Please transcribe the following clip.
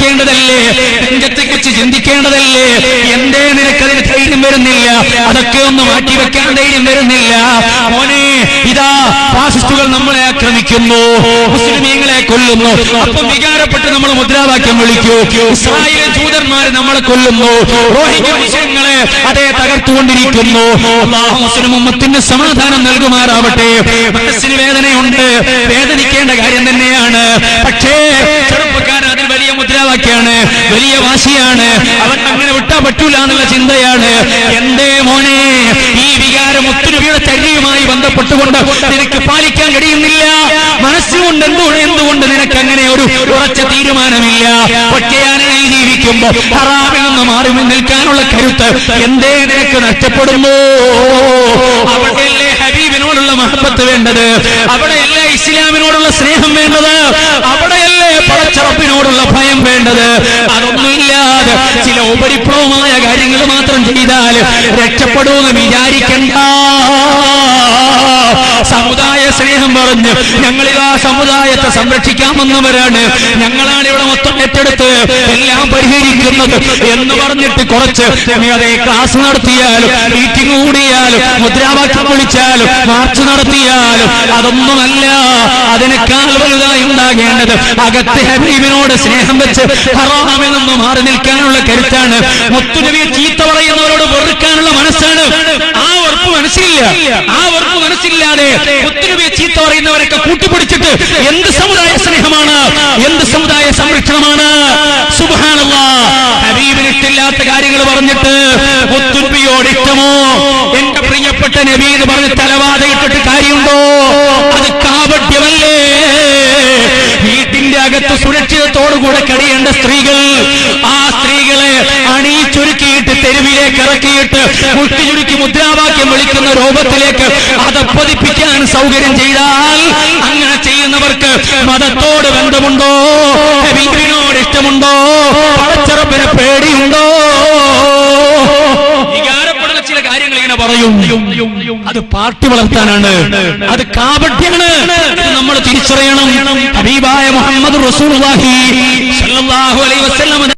ചിന്തിക്കേണ്ടതല്ലേ? നെഞ്ചത്തേക്ക് വെച്ച് ചിന്തിക്കേണ്ടതല്ലേ? എന്തേ നിനക്കതിന് ധൈര്യം വരുന്നില്ല? അതൊക്കെ ഒന്ന് മാറ്റിവെക്കാൻ ധൈര്യം വരുന്നില്ല? മോനെ, ഇതാ ഫാസിസ്റ്റുകൾ നമ്മളെ ആക്രമിക്കുന്നു, മുസ്ലിമീങ്ങളെ കൊല്ലുന്നു. അപ്പം വികാരപ്പെട്ട് നമ്മൾ മുദ്രാവാക്യം വിളിക്കൂ. ഇസ്രായേൽ ജൂതന്മാര് നമ്മളെ കൊല്ലുന്നു, റോഹിംഗ്യ മുസ്ലിങ്ങളെ അതേ തകർത്തുകൊണ്ടിരിക്കുന്നു. അല്ലാഹു മുസ്ലിം ഉമ്മത്തിന് സമാധാനം നൽകുമാറാവട്ടെ. മനസ്സിന് വേദനയുണ്ട്, വേദനിക്കേണ്ട കാര്യം തന്നെയാണ്. പക്ഷേ ചെറുപ്പക്കാരൻ അതിൽ വലിയ മുദ്രാവാക്യാണ്, വലിയ വാശിയാണ്. അവൻ അങ്ങനെ വിട്ടാ പറ്റൂല എന്നുള്ള ചിന്തയാണ്. എന്തേ മോനെ, ഈ വികാരം മുത്തുനബിയുടെ ചര്യയുമായി ബന്ധപ്പെട്ടുകൊണ്ട് നിനക്ക് പാലിക്കാൻ കഴിയുന്നില്ല? മനസ്സുകൊണ്ട് എന്തുകൊണ്ട് നിനക്ക് അങ്ങനെ ഒരു ഉറച്ച തീരുമാനമില്ല? ഒറ്റയാനായി ജീവിക്കുമ്പോൾ ഹറാമിൽ നിന്ന് മാറി നിൽക്കാനുള്ള കരുത്ത് എന്തേ നിനക്ക് നഷ്ടപ്പെടുന്നു? അവിടെയല്ലേ ഹബീബിനോടുള്ള മഹബത്ത് വേണ്ടത്? അവിടെയല്ലേ ഇസ്ലാമിനോടുള്ള സ്നേഹം വേണ്ടത്? അവിടെയല്ലേ പടച്ചറപ്പിനോടുള്ള ഭയം വേണ്ടത്? അതൊന്നുമില്ലാതെ ചില ഉപരിപ്ലവമായ കാര്യങ്ങൾ മാത്രം ചെയ്താൽ രക്ഷപ്പെടുമെന്ന് വിചാരിക്കണ്ട. സമുദായ സ്നേഹം പറഞ്ഞ് ഞങ്ങളിതാ സമുദായത്തെ സംരക്ഷിക്കാമെന്നവരാണ്, ഞങ്ങളാണ് ഇവിടെ മൊത്തം ഏറ്റെടുത്ത് എല്ലാം പരിഹരിക്കുന്നത് എന്ന് പറഞ്ഞിട്ട് കുറച്ച് അതേ ക്ലാസ് നടത്തിയാലും മീറ്റിംഗ് കൂടിയാലും മുദ്രാവാക്യം വിളിച്ചാലും മാർച്ച് നടത്തിയാലും അതൊന്നുമല്ല. അതിനേക്കാൾ വലുതായി ഉണ്ടാകേണ്ടത് അകത്ത് ഹബീബിനോട് സ്നേഹം വെച്ച് ഹറാമിൽ നിന്ന് മാറി നിൽക്കാനുള്ള കരുത്താണ്. മുത്തുനബിയെ ചീത്ത പറയുന്നവരോട് വെറുക്കാനുള്ള മനസ്സാണ്. ആ വെറുപ്പ് മനസ്സില്ല. ആ വെറുപ്പ് മനസ്സില്ലാതെ മുത്തുനബിയെ ചീത്ത പറയുന്നവരൊക്കെ കൂട്ടിപ്പിടിച്ചിട്ട് എന്ത് സമുദായ സ്നേഹമാണ്, എന്ത് സമുദായ സംരക്ഷണമാണ്? സുബ്ഹാനല്ലാഹ്. ഹബീബിന് ഇഷ്ടമില്ലാത്ത കാര്യങ്ങൾ പറഞ്ഞിട്ട് മുത്തുനബിയോട് ഇഷ്ടമോ? എന്റെ പ്രിയപ്പെട്ട നബി എന്ന് പറഞ്ഞ് തലവാദയിട്ടിട്ട് കാര്യമുണ്ടോ? അത് കാപട്യമല്ലേ? വീട്ടിന്റെ അകത്ത് സുരക്ഷിതത്തോടുകൂടെ കഴിയേണ്ട സ്ത്രീകൾ, ആ സ്ത്രീകളെ അണിയിച്ചൊരുക്കിയിട്ട് തെരുവിലേക്ക് ഇറക്കിയിട്ട് മുട്ടിചുരുക്കി മുദ്രാവാക്യം വിളിക്കുന്ന രൂപത്തിലേക്ക് അതപ്പതിപ്പിക്കാൻ സൗകര്യം ചെയ്താൽ, അങ്ങനെ ചെയ്യുന്നവർക്ക് മതത്തോട് ബന്ധമുണ്ടോ? ഹബീബിനോട് ഇഷ്ടമുണ്ടോ? പടച്ചറപ്പിനെ പേടിയുണ്ടോ? വികാരപ്പെടുന്ന ചില കാര്യങ്ങൾ ഇങ്ങനെ പറയും, അത് പാർട്ടി വളർത്താനാണ്, അത് കാപട്യമാണ്. നമ്മൾ തിരിച്ചറിയണം. ഹബീബായ മുഹമ്മദ് റസൂലുള്ളാഹി സ്വല്ലല്ലാഹു അലൈഹി വസല്ലം